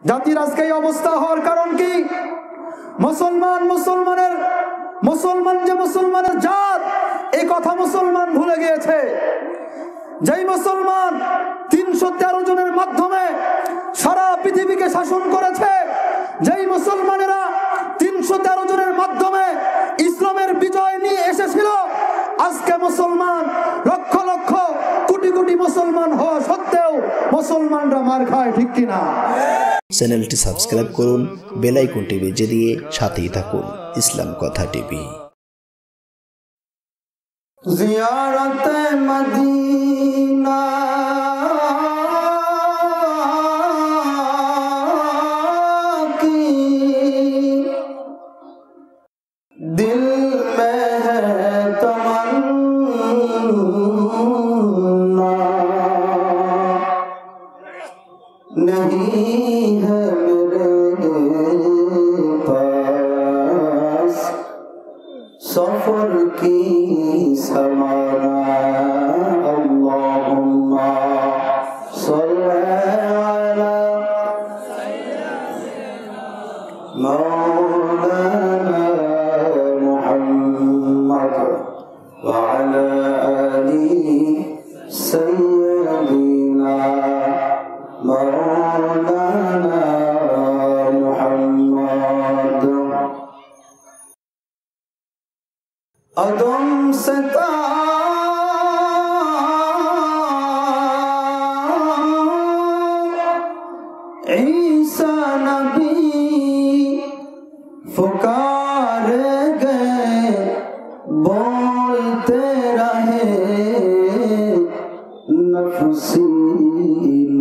জাতির আজকে এই অবস্থা হওয়ার কারণ কি? মুসলমান যে মুসলমানের জাত, এই কথা মুসলমান ভুলে গিয়েছে। যেই মুসলমান 313 জনের মাধ্যমে সারা পৃথিবীকে শাসন করেছে, যেই মুসলমানেরা 313 জনের মাধ্যমে ইসলামের বিজয় নিয়ে এসেছিল, আজকে মুসলমান লক্ষ লক্ষ কোটি কোটি মুসলমান হওয়া সত্ত্বেও মুসলমানরা মার খায়, ঠিক কিনা? চ্যানেলটি সাবস্ক্রাইব করুন, বেল আইকনটি বেজে দিয়ে সাথেই থাকুন ইসলাম কথা টিভি। জিয়ারতে মদিনা কি দিল মে है तमन्ना, नहीं है मेरे पास सफर की समाना। अल्लाहुम्मा सल्ली अला मौलाना मुहम्मद व अला आलि सय्यदिना मौलाना मुहम्मद। अदम से ईसा नबी पुकारे गए, बोलते रहे नफसी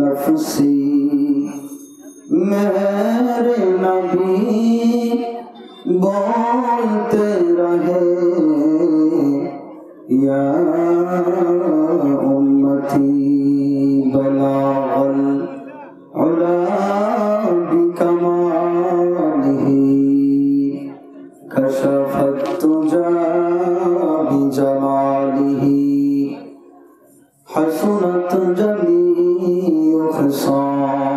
नफसी। मेरे नबी बोलते रहे या उम्मती बलागल उला बिकमालिही, कशफत तुजा बिजमालिही, हसनत जमीउ खिसालिही,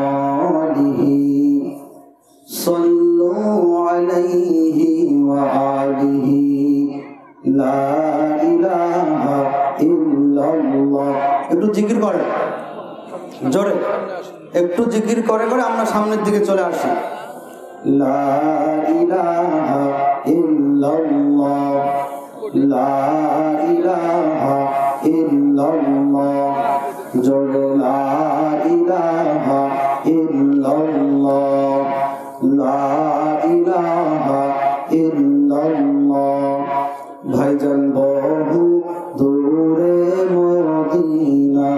सल्लु अलैहि व आलिहि ला इलाहा इल्लाल्लाह। একটু জিকির করে জোরে, একটু জিকির করে করে আমরা সামনের দিকে চলে আসি। লা ইলাহা ইল্লাল্লাহ, লা ইলাহা ইল্লাল্লাহ, জোরে লা ইলাহা ইল্লাল্লাহ, লা ইলাহা ইল্লাল্লাহ। ভাইজান বহু দূরে মদিনা,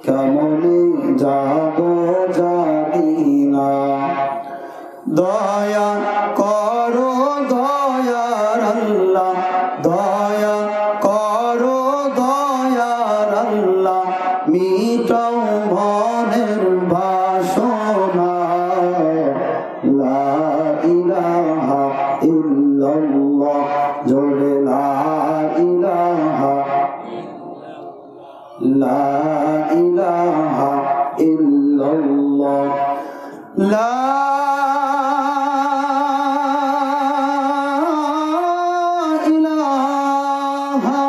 কেমনে যাব জানি না। দয়া করো দয়ার আল্লাহ, দয়া করো দয়ার আল্লাহ, মিটাও মনের বাসনা। লা ইলাহা ইল্লাল্লাহ, জোরে লা ইলাহা, লা ইলাহা ইল্লাল্লাহ, লা ইলাহা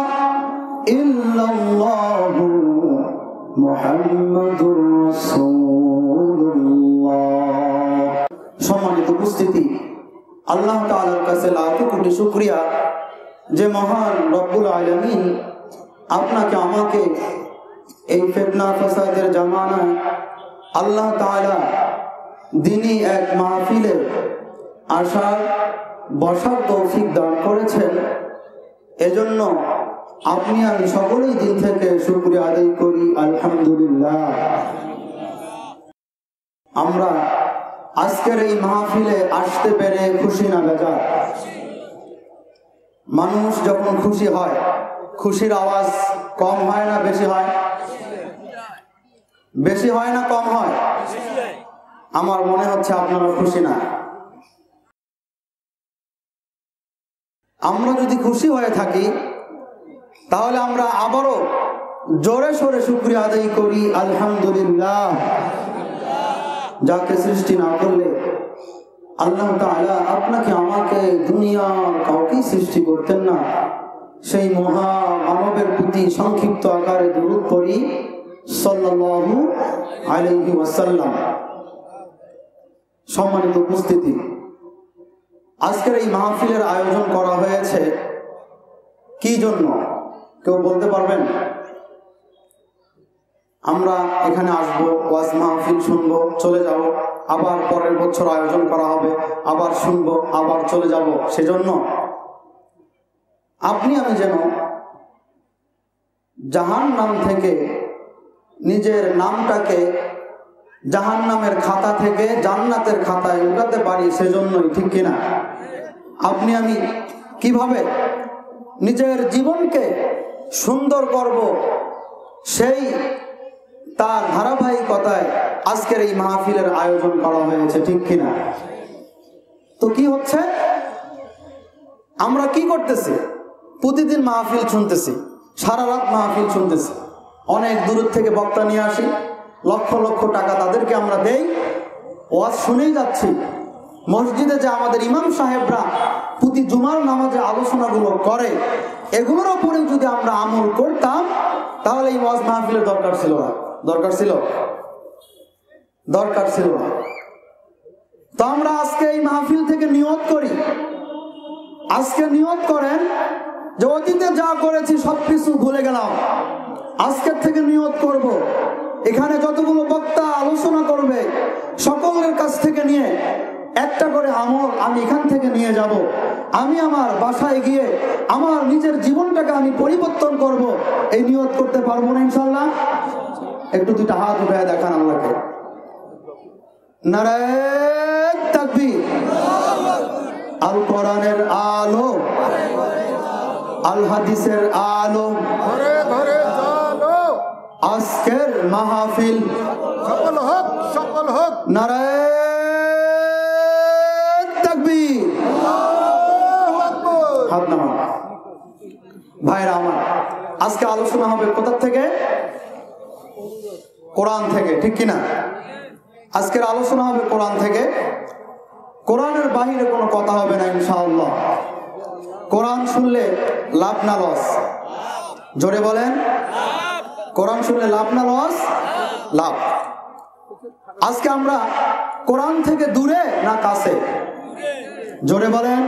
ইল্লাল্লাহ মুহাম্মাদুর রাসূলুল্লাহ। সম্মানিত উপস্থিতি, আল্লাহ তাআলার কাছে লাখো কোটি শুকরিয়া যে মহান রব্বুল আলামিন আপনাকে আমাকে এই ফিতনা ফাসাদের জামানায় আল্লাহ তাআলা দিনী এক মাহফিলে আসার বসার তৌফিক দান করেছেন। এজন্য আপনি আমি সকলেই দিল থেকে শুকরিয়া আদায় করি, আলহামদুলিল্লাহ। আমরা আজকের এই মাহফিলে আসতে পেরে খুশি না বেজার? মানুষ যখন খুশি হয়, খুশির আওয়াজ কম হয় না বেশি হয়? বেশি হয় না কম হয়? আমার মনে হচ্ছে আপনারা খুশি না। আমরা যদি খুশি হয়ে থাকি তাহলে আমরা আবারও জোরে সোরে শুকরিয়া আদায় করি, আলহামদুলিল্লাহ। যাকে সৃষ্টি না করলে আল্লাহ তাআলা আপনাকে আমাকে দুনিয়ার কাউকে সৃষ্টি করতেন না। সেই মহা মানবের প্রতি সংক্ষিপ্ত আকারে দুরূদ পড়ি সাল্লাল্লাহু আলাইহি ওয়াসাল্লাম। সম্মানিত উপস্থিতি, আজকের এই মাহফিলের আয়োজন করা হয়েছে কি জন্য কেউ বলতে পারবেন? আমরা এখানে আসবো, ওয়াজ মাহফিল শুনবো, চলে যাব, আবার পরের বছর আয়োজন করা হবে, আবার শুনবো, আবার চলে যাব। সেজন্য আপনি আমি যেন জাহান্নাম থেকে নিজের নামটাকে জাহান্নামের খাতা থেকে জান্নাতের খাতায় উঠাতে পারি, সেজন্যই, ঠিক কিনা? আপনি আমি কিভাবে নিজের জীবনকে সুন্দর করব, সেই তার ধারাবাহিকতায় আজকের এই মাহফিলের আয়োজন করা হয়েছে, ঠিক কিনা? তো কি হচ্ছে, আমরা কি করতেছি? প্রতিদিন মাহফিল শুনতেছি, সারা রাত মাহফিল শুনতেছি, অনেক দূর থেকে বক্তা নিয়ে আসি, লক্ষ লক্ষ টাকা তাদেরকে আমরা দেই, ওয়াজ শুনেই যাচ্ছি। মসজিদে যে আমাদের ইমাম সাহেবরা প্রতি জুমার নামাজে আলোচনাগুলো করে, এগুলোর উপরে যদি আমরা আমল করতাম তাহলে এই ওয়াজ মাহফিলের দরকার ছিল না। দরকার ছিল না। তো আমরা আজকে এই মাহফিল থেকে নিয়ত করি, আজকে নিয়ত করেন যে অতীতে যা করেছি সবকিছু ভুলে গেলাম, আজকের থেকে নিয়ত করব, এখানে যতগুলো বক্তা আলোচনা করবে সকলের কাছ থেকে নিয়ে একটা করে আমল আমি এখান থেকে নিয়ে যাব। আমি আমার বাসায় গিয়ে আমার নিজের জীবনটাকে আমি পরিবর্তন করব। এই নিয়ত করতে পারবো না ইনশাআল্লাহ? একটু দুইটা হাত উঠে দেখান আল্লাহকে। নারায়ে তাকবীর। আল কোরআনের আলো, আল হাদিসের আলো, ঘরে ঘরে জালো, আজকের মাহফিল সফল হোক, সফল হোক। নারায়ে তাকবীর। আল্লাহু আকবার। হাত নামান। ভাইরা আমার, আজকে আলোচনা হবে কোথা থেকে? কোরআন থেকে, ঠিক কিনা? আজকের আলোচনা হবে কোরআন থেকে। কোরআনের বাহিরে কোনো কথা হবে না ইনশাআল্লাহ। কোরআন শুনলে লাভ না লস? জোরে বলেন, কোরআন শুনলে লাভ না লস? লাভ। আজকে আমরা কোরআন থেকে দূরে না কাছে? জোরে বলেন,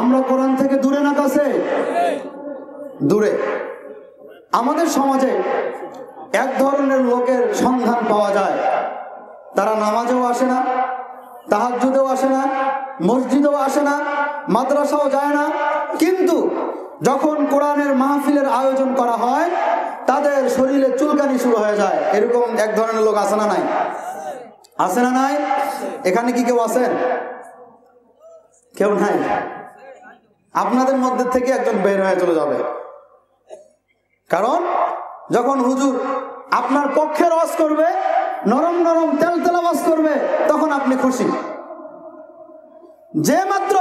আমরা কোরআন থেকে দূরে না কাছে? দূরে। আমাদের সমাজে এক ধরনের লোকের সন্ধান পাওয়া যায়, তারা নামাজেও আসে না, তাহাজ্জুদেও আসে না, মসজিদেও আসে না, মাদ্রাসাও যায় না, কিন্তু যখন কোরআনের মাহফিলের আয়োজন করা হয় তাদের শরীরে চুলকানি শুরু হয়ে যায়। এরকম এক ধরনের লোক আছে না নাই? আছে না নাই? এখানে কি কেউ আছেন? কেউ নাই? আপনাদের মধ্যে থেকে একজন বের হয়ে চলে যাবে। কারণ যখন হুজুর আপনার পক্ষের ওয়াজ করবে, নরম নরম তেলতেলা ওয়াজ করবে, তখন আপনি খুশি। যে মাত্র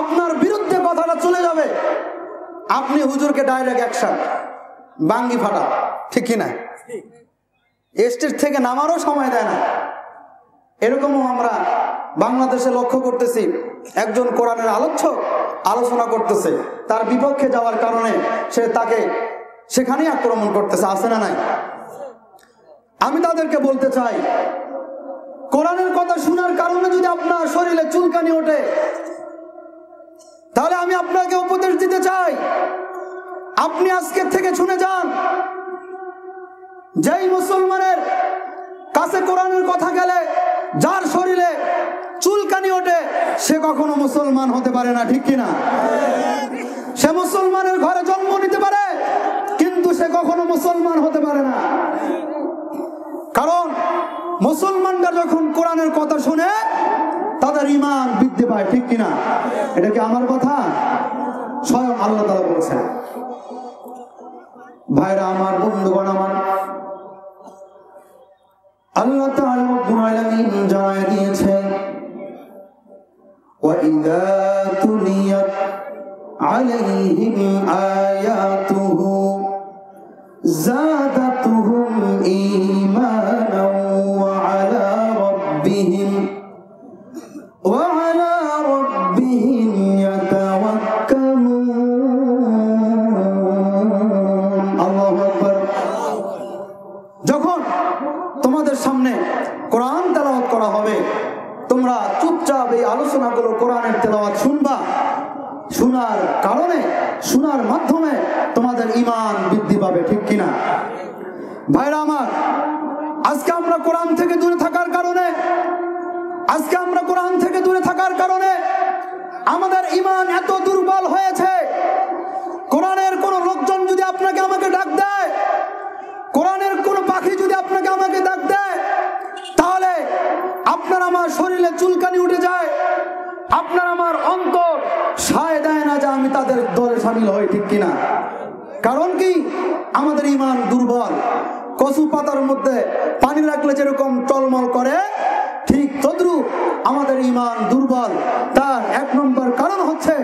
আপনার বিরুদ্ধে কথাটা চলে যাবে, আপনি হুজুরকে ডাইরেক্ট অ্যাকশন, বাঙ্গি ফাটা, ঠিক কিনা? স্টেজ থেকে নামারও সময় দেয় না। এরকমও আমরা বাংলাদেশে লক্ষ্য করতেছি, একজন কোরআনের আলোচক আলোচনা করতেছে, তার বিপক্ষে যাওয়ার কারণে সে তাকে সেখানেই আক্রমণ করতেছে, আছে না নাই? আমি তাদেরকে বলতে চাই, কোরআনের কথা শোনার কারণে যদি আপনার শরীরে চুলকানি ওঠে, তাহলে আমি আপনাকে উপদেশ দিতে চাই, আপনি আজকের থেকে শুনে যান, যেই মুসলমানের কাছে কোরআনের কথা গেলে যার শরীরে চুলকানি ওঠে, সে কখনো মুসলমান হতে পারে না, ঠিক কিনা? সে মুসলমানের ঘরে জন্ম নিতে পারে, কিন্তু সে কখনো মুসলমান হতে পারে না। কারণ মুসলমানরা যখন কোরআনের কথা শুনে তাদের ঈমান বৃদ্ধি পায়, ঠিক কিনা? এটা কি আমার কথা? স্বয়ং আল্লাহ তাআলা বলেছেন। ভাইরা আমার, বন্ধুগণ আমার, আল্লাহ তাআলা রব্বুল আলামিন জানায় দিয়েছেন, ওয়া ইযা তুলিয়াত আলাইহিম আয়াতুহু যাদাতুহুম ঈমানাও ওয়া আলা ربهم وعلى ربهم يتوكلون الله أكبر যখন তোমাদের সামনে কোরআন তেলাওয়াত করা হবে তোমরা চুপচাপ এই আলোচনাগুলো কোরআনের তেলাওয়াত শুনবা শোনার কারণে শোনার মাধ্যমে তোমাদের ঈমান বৃদ্ধি পাবে ঠিক কিনা ভাইরা আমার আজকে আমরা কোরআন থেকে দূরে থাকার কারণে আমাদের ঈমান এত দুর্বল হয়েছে কোরআনের কোন লোকজন যদি আপনাকে আমাকে ডাক দেয় কোরআনের কোন পাখি যদি আপনাকে আমাকে ডাক দেয় তাহলে আপনার আমার শরীরে চুলকানি উঠে যায় আপনার আমার অন্তর সায় দেয় না যে আমি তাদের দলে শামিল হই ঠিক কিনা কারণ কি আমাদের ঈমান দুর্বল কচু পাতার মধ্যে পানি রাখলে যেরকম টলমল করে ঠিক তদ্রুপ আমাদের ঈমান দুর্বল তার এক নম্বর কারণ হচ্ছে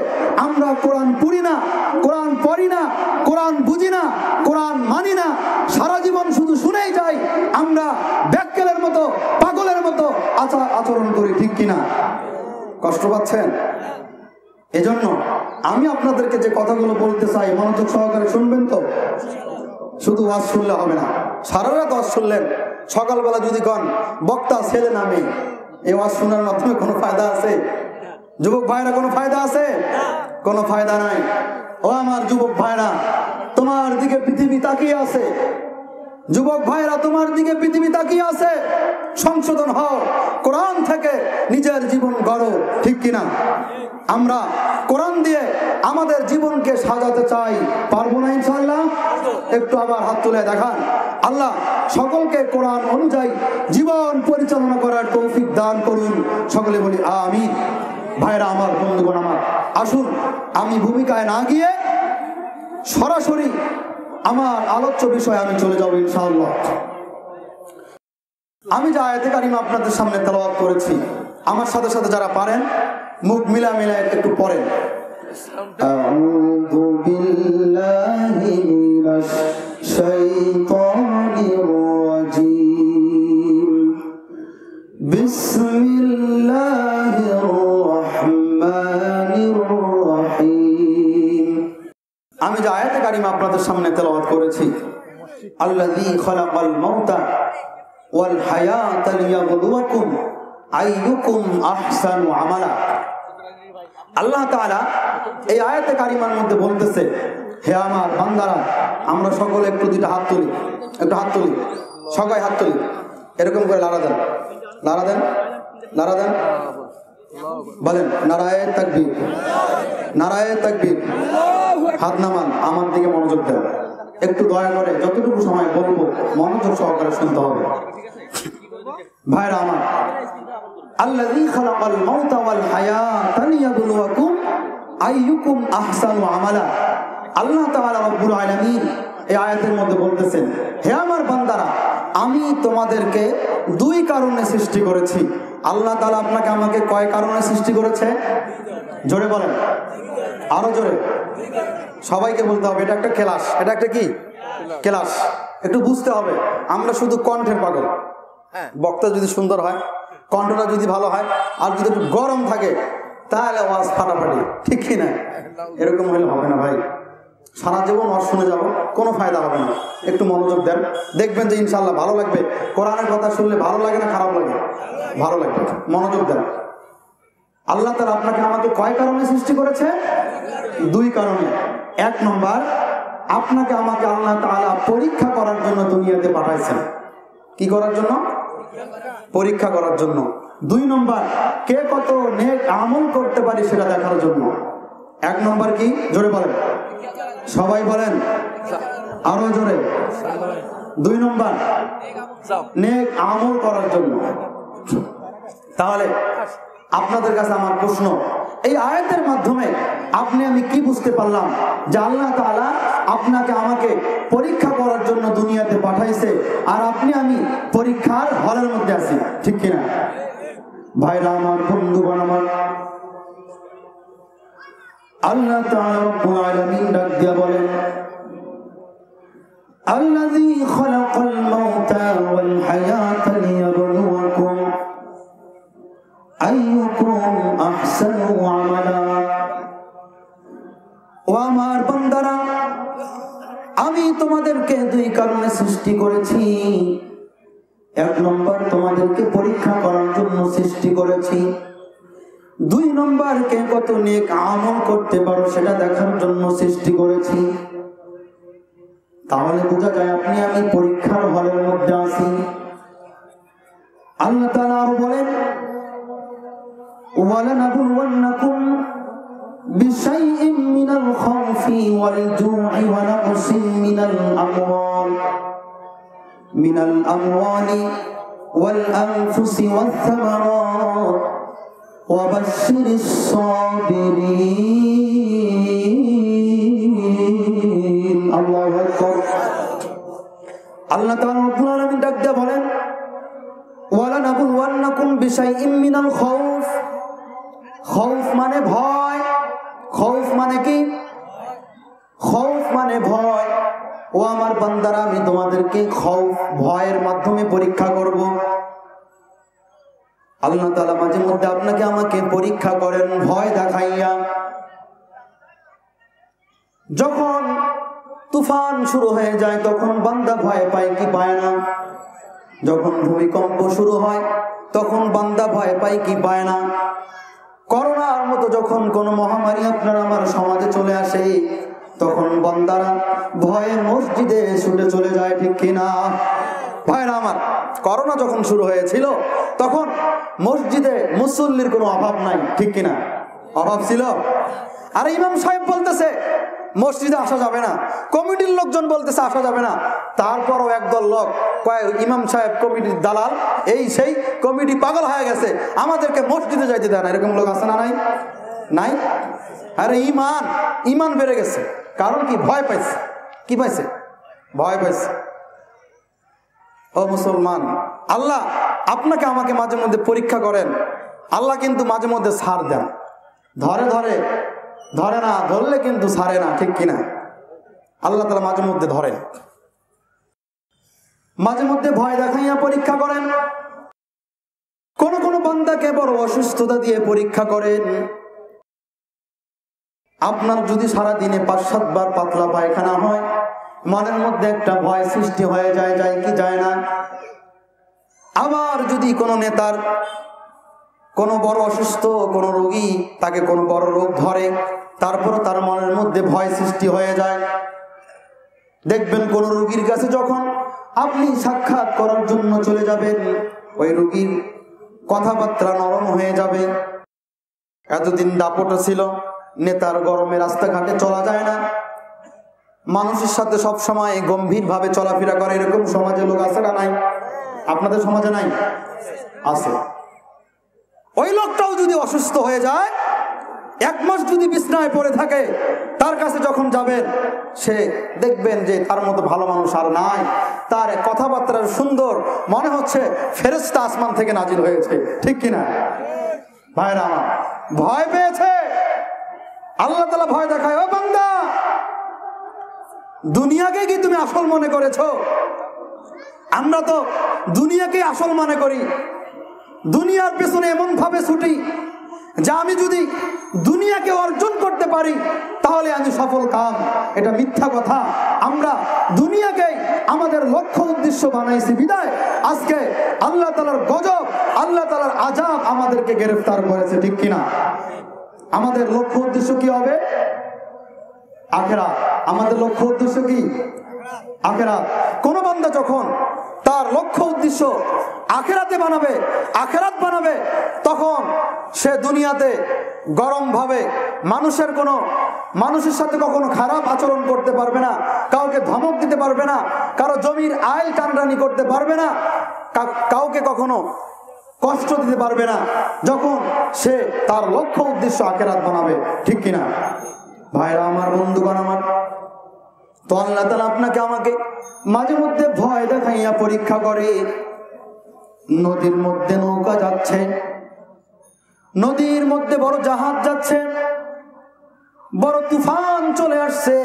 আমরা কোরআন পড়ি না কোরআন পড়ি না কোরআন বুঝি না কোরআন মানি না সারা জীবন শুধু শুনেই যাই আমরা ব্যাককেলের মতো পাগলের মতো আচরণ করি ঠিক কিনা কষ্ট পাচ্ছেন এজন্য আমি আপনাদেরকে যে কথাগুলো বলতে চাই মনোযোগ সহকারে শুনবেন তো শুধু ওয়াজ শুনলে হবে না সারা রাত ওয়াজ শুনলেন সকালবেলা যদি কোন বক্তা ছেলে নামে এই ওয়াজ শোনার মাধ্যমে কোনো ফায়দা আছে যুবক ভাইরা কোনো ফায়দা আছে কোনো ফায়দা নাই ও আমার যুবক ভাইরা তোমার দিকে পৃথিবী তাকিয়ে আছে যুবক ভাইরা তোমার দিকে পৃথিবী তাকিয়ে আছে সংশোধন হও কোরআন থেকে নিজের জীবন গড়ো ঠিক কিনা আমরা কোরআন দিয়ে আমাদের জীবনকে সাজাতে চাই পারবো না ইনশাআল্লাহ একটু আবার হাত তুলে দেখান আল্লাহ সকলকে কোরআন অনুযায়ী জীবন পরিচালনা করার তৌফিক দান করুন সকলে বলি আমিন ভাইরা আমার বন্ধুগণ আমার আসুন আমি ভূমিকায় না গিয়ে সরাসরি আমার আলোচ্য বিষয়ে আমি চলে যাব ইনশাআল্লাহ আমি যে আয়াতে কারিমা আপনাদের সামনে তেলাওয়াত করেছি আমার সাথে সাথে যারা পারেন মুখ মিলা একটু পড়েন আউযু বিল্লাহি মিনাশ শাইতানির রাজীম বিসমিল্লাহির রাহমানির রাহিম আমি যে আয়াতে কারিমা আপনাদের সামনে তেলাওয়াত করেছি আল্লাযী খালাকাল মাউতা ওয়াল হায়াতা লিয়াবলুয়াকুম আইয়ুকুম আহসানু আমালা আল্লাহ তাআলা এই আয়াতে কারিমার মধ্যে বলতেছে হে আমার বান্দারা আমরা সকলে একটু দুইটা হাত তুলি সবাই হাত তুলি এরকম করে লাড়া দেন বলেন নারায়ে তাকবীর হাত নামান আমার দিকে মনোযোগ দেন একটু দয়া করে যতটুকু সময় বলবো মনোযোগ সহকারে শুনতে হবে ভাইরা আমার আল্লাযী খালাকাল মাউতা ওয়াল হায়াতা লিয়াবলুয়াকুম আইয়ুকুম আহসানু আমালা আল্লাহ তাআলা রব্বুল আলামিন এই আয়াতের মধ্যে বলতেছেন হে আমার বান্দারা আমি তোমাদেরকে দুই কারণে সৃষ্টি করেছি আল্লাহ তাআলা আপনাকে আমাকে কয় কারণে সৃষ্টি করেছে জোরে বলেন আরো জোরে সবাইকে বলতে হবে এটা একটা ক্লাস এটা একটা কি ক্লাস একটু বুঝতে হবে আমরা শুধু কণ্ঠের পাগল বক্তা যদি সুন্দর হয় কণ্ঠটা যদি ভালো হয় আর যদি একটু গরম থাকে তাহলে আওয়াজ ফাটাফাটি ঠিক কি না এরকম হলে হবে না ভাই সারা জীবন ওয়াজ শুনে যাব কোনো ফায়দা হবে না একটু মনোযোগ দেন দেখবেন যে ইনশাআল্লাহ ভালো লাগবে কোরআনের কথা শুনলে ভালো লাগে না খারাপ লাগে ভালো লাগবে মনোযোগ দেন আল্লাহ তাআলা আপনাকে আমাকে কয় কারণে সৃষ্টি করেছে দুই কারণে এক নম্বর আপনাকে আমাকে আল্লাহ তাআলা পরীক্ষা করার জন্য দুনিয়াতে পাঠাইছেন কি করার জন্য পরীক্ষা করার জন্য দুই নম্বর কে কত নেক আমল করতে পারি সেটা দেখার জন্য এক নম্বর কি জোরে বলেন সবাই বলেন আরো জোরে দুই নম্বর নেক আমল করার জন্য তাহলে আপনাদের কাছে আমার প্রশ্ন এই আয়াতের মাধ্যমে আপনি আমি কি বুঝতে পারলাম যে আল্লাহ তাআলা আপনাকে আমাকে পরীক্ষা করার জন্য দুনিয়াতে পাঠাইছে আর আপনি আমি পরীক্ষার হলের মধ্যে আছি ঠিক কিনা ভাইরা আমার বন্ধুগণ আমার আল্লাহ তাআলা রব্বুল আলামিন ডাক দিয়া বলেন আল্লাযী খালাকাল মাউতা ওয়াল হায়াতা লিয়াবলুয়াকুম আইয়ুকুম আহসানু আমালা। ও আমার বান্দারা, আমি তোমাদেরকে দুই কারণে সৃষ্টি করেছি। এক নম্বর, তোমাদেরকে পরীক্ষা করার জন্য সৃষ্টি করেছি। দুই নম্বর, কে কত নেক আমল করতে পারো সেটা দেখার জন্য সৃষ্টি করেছি। তাহলে বোঝা যায় আপনি আমি পরীক্ষার হলের মধ্যে আছি। আল্লাহ তাআলা আরো বলেন, ওয়ালানাবলুওয়ান্নাকুম বিশাইইন মিনাল খাউফি ওয়াল জু'i ওয়া নাকসিন মিনাল আমওয়ালি ওয়াল আনফুসি ওয়াথ থামারাত ওয়া বাশশিরিস সাবিরিন। আল্লাহু আকবার। আল্লাহ তাআলা রব্বুল আলামিন ডাক দিয়ে বলেন, ওয়ালানাবলুওয়ান্নাকুম বিশাইইন মিনাল খাউফ। খাউফ মানে ভয়। খাউফ মানে কি? খাউফ মানে ভয়। ও আমার বান্দারা, আমি তোমাদেরকে খাউফ, ভয়ের মাধ্যমে পরীক্ষা করব। আল্লাহ তাআলা মাঝে মধ্যে আপনাকে আমাকে পরীক্ষা করেন ভয় দেখাইয়া। যখন তুফান শুরু হয়ে যায় তখন বান্দা ভয় পায় কি পায় না? যখন ভূমিকম্প শুরু হয় তখন বান্দা ভয় পায় কি পায় না? করোনার মতো যখন কোন মহামারী আপনার আমার সমাজে চলে আসে তখন বান্দারা ভয়ে মসজিদে ছুটে চলে যায়, ঠিক কিনা? ভাইরা আমার, করোনা যখন শুরু হয়েছিল তখন মসজিদে মুসল্লির কোনো অভাব নাই, ঠিক কিনা? অভাব ছিল। আর ইমাম সাহেব বলতেছে মসজিদে আসা যাবে না, কমিটির লোকজন বলতেছে আসা যাবে না, তারপরও একদল লোক কয় ইমাম সাহেব কমিটির দালাল, এই সেই কমিটি পাগল হয়ে গেছে, আমাদেরকে মসজিদে যাইতে দেয় না। এরকম লোক আছে না? নাই নাই? আরে ইমান বেড়ে গেছে। কারণ কি? ভয় পাইছে। কি পাইছে? ভয় পাইছে। ও মুসলমান, আল্লাহ আপনাকে আমাকে মাঝে মধ্যে পরীক্ষা করেন। আল্লাহ কিন্তু মাঝে মধ্যে ছাড় দেন। ধরে না, ধরলে কিন্তু ছাড়ে না, ঠিক কিনা? আল্লাহ তাআলা মাঝে মধ্যে ধরেন, মাঝে মধ্যে ভয় দেখাইয়া পরীক্ষা করেন। কোন বান্দাকে বড় অসুস্থতা দিয়ে পরীক্ষা করেন। আপনার যদি সারা দিনে 5-7 বার পাতলা পায়খানা হয়, মনের মধ্যে একটা ভয় সৃষ্টি হয়ে যায় কি যায় না? আবার যদি কোনো নেতার কোনো বড় অসুস্থ কোনো রোগী, তাকে কোনো বড় রোগ ধরে, তারপর তার মনের মধ্যে ভয় সৃষ্টি হয়ে যায়। দেখবেন কোন রোগীর কাছে যখন আপনি সাক্ষাৎ করার জন্য চলে যাবেন, ওই রোগীর কথাবার্তা নরম হয়ে যাবে। এতদিন দাপটে ছিল, নেতার গরমে রাস্তাঘাটে চলা যায় না, মানুষের সাথে সব সময় গম্ভীর ভাবে চলাফেরা করে, এরকম সমাজে লোক আছে না নাই? আপনাদের সমাজে নাই? আছে। ওই লোকটাও যদি অসুস্থ হয়ে যায়, 1 মাস যদি বিছনায় পড়ে থাকে, তার কাছে যখন যাবেন সে দেখবেন যে তার মতো ভালো মানুষ আর নাই। তার কথাবার্তা সুন্দর, মনে হচ্ছে ফেরেশতা আসমান থেকে নাজিল হয়েছে, ঠিক কিনা? ভাইরা আমার, ভয় পেয়েছে। আল্লাহ তাআলা ভয় দেখায়, ও বান্দা, দুনিয়াকে কি তুমি আসল মনে করেছো? আমরা তো দুনিয়াকে আসল মনে করি। দুনিয়ার পেছনে এমন ভাবে ছুটি যে আমি যদি দুনিয়াকে অর্জন করতে পারি তাহলে আমি সফল কাম। এটা মিথ্যা কথা। আমরা দুনিয়াকেই আমাদের লক্ষ্য উদ্দেশ্য বানাইছি বিদায় আজকে আল্লাহ তাআলার গজব, আল্লাহ তাআলার আযাব আমাদেরকে গ্রেফতার করেছে, ঠিক কিনা? আমাদের লক্ষ্য উদ্দেশ্য কি হবে? আখিরাত। আমাদের লক্ষ্য উদ্দেশ্য কি? আখিরাত। কোন বান্দা যখন তার লক্ষ্য উদ্দেশ্য আখিরাত বানাবে, তখন সে দুনিয়াতে গরম ভাবে মানুষের সাথে কখনো খারাপ আচরণ করতে পারবে না, কাউকে ধমক দিতে পারবে না, কারো জমির আইল টানটানি করতে পারবে না, কাউকে কখনো কষ্ট দিতে পারবে না, যখন সে তার লক্ষ্য উদ্দেশ্য আখিরাত বানাবে, ঠিক কিনা? ভাইরা আমার, বন্ধুগণ আমার, তো আল্লাহ তাআলা আপনাকে আমাকে মাঝে মধ্যে ভয় দেখাইয়া পরীক্ষা করে। নদীর মধ্যে নৌকা যাচ্ছে, নদীর মধ্যে বড় জাহাজ যাচ্ছে, বড় তুফান চলে আসছে।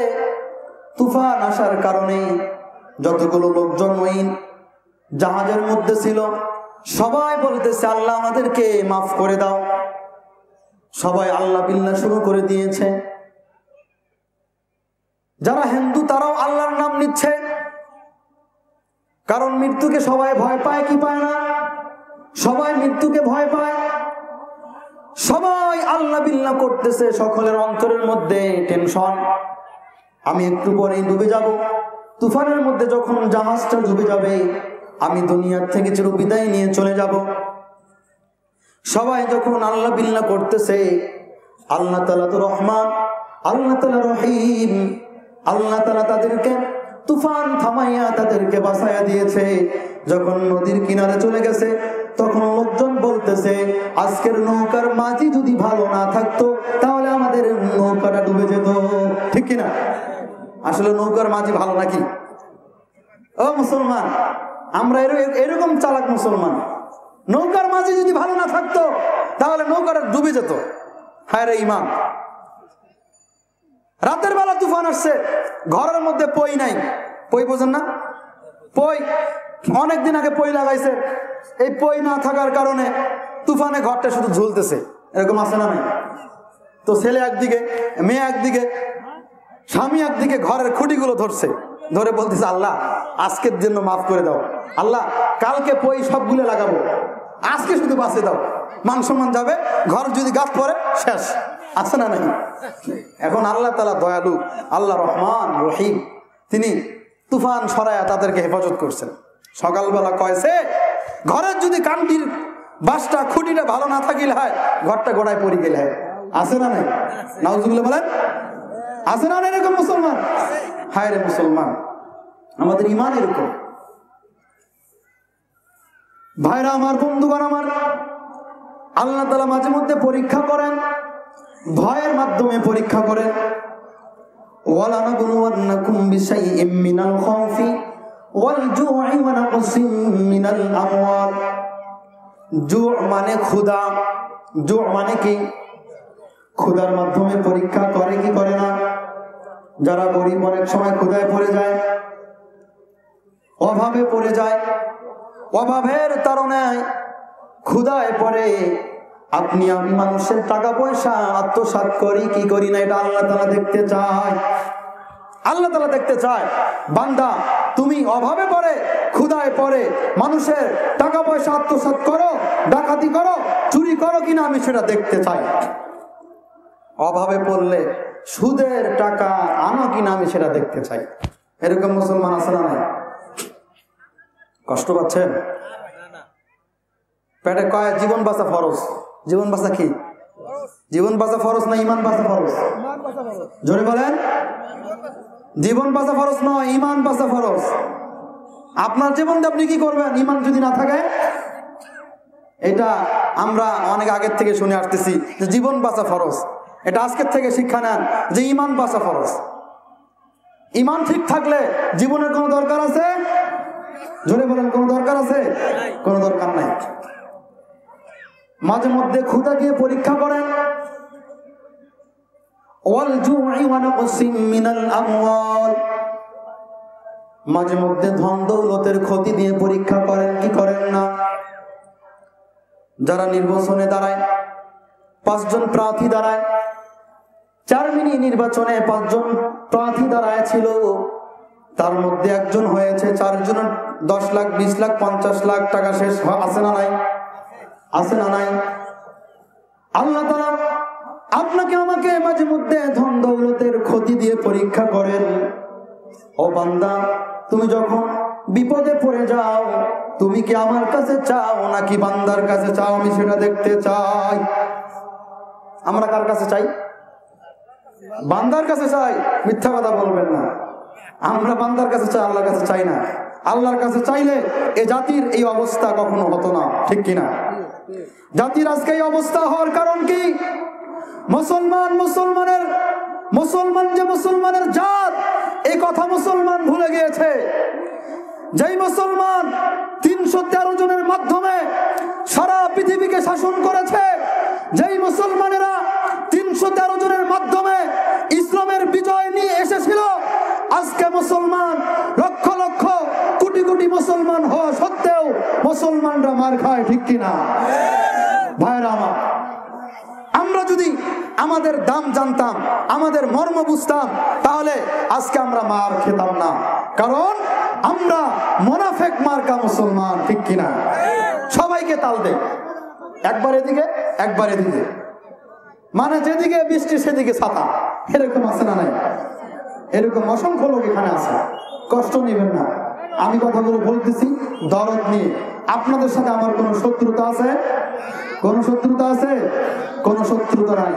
তুফান আসার কারণে যতগুলো লোকজন ওই জাহাজের মধ্যে ছিল সবাই বলতেছে আল্লাহ আমাদেরকে মাফ করে দাও। সবাই আল্লাহ বিল্লাহ শুরু করে দিয়েছে। যারা হিন্দু তারাও আল্লাহর নাম নিচ্ছে, কারণ মৃত্যুকে সবাই ভয় পায় কি পায় না? সবাই মৃত্যুকে ভয় পায়। সবাই আল্লাহ বিল্লাহ করতেছে, সকলের অন্তরের মধ্যে টেনশন, আমি একটু পরেই ডুবে যাব। তুফানের মধ্যে যখন জাহাজটা ডুবে যাবে, আমি দুনিয়ার থেকে চির বিদায় নিয়ে চলে যাব। সবাই যখন আল্লাহ বিল্লাহ করতেছে, আল্লাহ তাআলা তো রহমান, আল্লাহ তাআলা রহিম, আল্লাহ তাআলা তাদেরকে তুফান থামাইয়া তাদেরকে বাঁচাইয়া দিয়েছে। যখন নদীর কিনারে চলে গেছে, তখন লোকজন বলতেছে আজকের নৌকার মাঝি যদি ভালো না থাকতো তাহলে আমাদের নৌকাটা ডুবে যেত। ঠিক কিনা? আসলে নৌকার মাঝি ভালো নাকি? ও মুসলমান, আমরা এরকম চালাক মুসলমান। নৌকার মাঝি যদি ভালো না থাকতো তাহলে নৌকাটা ডুবে যেত। হায় রে ইমান! রাতের বেলা তুফান আসছে, ঘরের মধ্যে পই নাই। পই বোঝেন না? পই অনেকদিন আগে পই লাগাইছে, এই পই না থাকার কারণে তুফানে ঘরটা শুধু ঝুলতেছে। এরকম আছে না নাই? তো ছেলে একদিকে, মেয়ে একদিকে, স্বামী একদিকে ঘরের খুঁটিগুলো ধরছে, ধরে বলতেছে আল্লাহ আজকের জন্য মাফ করে দাও, আল্লাহ কালকে পই সবগুলো লাগাবো, আজকে শুধু বাঁচে দাও। মান সম্মান যাবে, ঘর যদি গাছ পড়ে শেষ। আছে না নাই? এখন আল্লাহ তাআলা দয়ালু, আল্লাহ রহমান রহিম, তিনি তুফান সরায়া তাদেরকে হেফাজত করছেন। সকালবেলা কয়েছে ঘরের যদি কান্ডির বাসটা খুঁটিটা ভালো না থাকিলে হয়, ঘরটা গোড়ায় পড়ে গেলে হয়। আছে না নাই? নাউজুবিল্লাহ বলেন। আছে না এরকম মুসলমান? হায় রে মুসলমান, আমাদের ইমান এরকম। ভাইরা আমার, বন্ধুগণ আমার, আল্লাহ তাআলা মাঝে মধ্যে পরীক্ষা করেন, ভয়ের মাধ্যমে পরীক্ষা করেন। ওয়ালানাবলুওয়ান্নাকুম বিশাইইম মিনাল খাউফি ওয়াল জু'i ওয়া নাকসিম মিনাল আমওয়াল। জু' মানে ক্ষুধা। জু' মানে কি? ক্ষুধার মাধ্যমে পরীক্ষা করে কি করে না? যারা গরিব অনেক সময় ক্ষুধায় পড়ে যায়, অভাবে পড়ে যায়, অভাবের তাড়নায় ক্ষুধায় পড়ে। আপনি আমি মানুষের টাকা পয়সা আত্মসাৎ করি কি করি না, এটা আল্লাহ তাআলা দেখতে চায়। আল্লাহ তাআলা দেখতে চায় বান্দা তুমি অভাবে পড়ে, ক্ষুধায় পড়ে মানুষের টাকা পয়সা আত্মসাৎ করো, ডাকাতি করো, চুরি করো কিনা, আমি সেটা দেখতে চাই। অভাবে পড়লে সুদের টাকা আনো কিনা, আমি সেটা দেখতে চাই। এরকম মুসলমান আছে না নাই? কষ্ট পাচ্ছেন? পেটে কয় জীবন বাঁচা ফরজ। জীবন বাঁচা কি? জীবন বাঁচা ফরজ না ইমান বাঁচা ফরজ? জোরে বলেন। জীবন বাঁচা ফরজ নয়, ইমান বাঁচা ফরজ। আপনার জীবনটা আপনি কি করবেন ইমান যদি না থাকে? এটা আমরা অনেক আগের থেকে শুনে আসতেছি যে জীবন বাঁচা ফরজ। এটা আজকের থেকে শিক্ষা নেন যে ইমান বাঁচা ফরজ। ইমান ঠিক থাকলে জীবনের কোনো দরকার আছে? জোরে বলেন, কোনো দরকার আছে? কোনো দরকার নাই। মাঝে মধ্যে ক্ষুধা দিয়ে পরীক্ষা করেন। ওয়াল জু'i ওয়া নাকসিম মিনাল আমওয়াল। মাঝে মধ্যে ধন দৌলতের ক্ষতি দিয়ে পরীক্ষা করেন কি করেন না? যারা নির্বাচনে দাঁড়ায়, 5 জন প্রার্থী দাঁড়ায়, 4 মিনিট নির্বাচনে 5 জন প্রার্থী দাঁড়ায় ছিল, তার মধ্যে একজন হয়েছে 4 জন 10 লাখ 20 লাখ 50 লাখ টাকা শেষ। আছে না নাই? আছে না নাই? আল্লাহ তাআলা আপনাকে আমাকে মাঝে মধ্যে ধন দৌলতের ক্ষতি দিয়ে পরীক্ষা করেন। ও বান্দা, তুমি যখন বিপদে পড়ে যাও, তুমি কি আমার কাছে চাও নাকি বান্দার কাছে চাও? আমি সেটা দেখতে চাই। আমরা কার কাছে চাই? বান্দার কাছে চাই। মিথ্যা কথা বলবেন না। আমরা বান্দার কাছে চাই, আল্লাহর কাছে চাই না। আল্লাহর কাছে চাইলে এ জাতির এই অবস্থা কখনো হতো না। ঠিক কিনা? জাতির আজকে এই অবস্থা হওয়ার কারণ কি? মুসলমান যে মুসলমানের জাত, এই কথা মুসলমান ভুলে গিয়েছে। যেই মুসলমান 313 জনের মাধ্যমে সারা পৃথিবীকে শাসন করেছে, যেই মুসলমানেরা 313 জনের মাধ্যমে ইসলামের বিজয় নিয়ে এসেছিল, আজকে মুসলমান লক্ষ লক্ষ কোটি কোটি মুসলমান হওয়া সত্ত্বেও মুসলমান মুসলমানরা মার খায়, ঠিক কিনা ভাইরা আমার? আমরা যদি আমাদের দাম জানতাম, আমাদের মর্ম বুঝতাম, তাহলে আজকে আমরা মার খেতাম না। কারণ আমরা মুনাফিক মার্কা মুসলমান, ঠিক কিনা? সবাইকে তাল দেয়, একবার এদিকে একবার এদিকে, মানে যেদিকে বৃষ্টি সেদিকে ছাতা, এরকম আছে না নাই? এরকম অসংখ্য লোক এখানে আছে। কষ্ট নেবেন না, আমি কথাগুলো বলতেছি দরদ নিয়ে। আপনাদের সাথে আমার কোনো শত্রুতা আছে? কোনো শত্রুতা আছে? কোনো শত্রুতা নাই।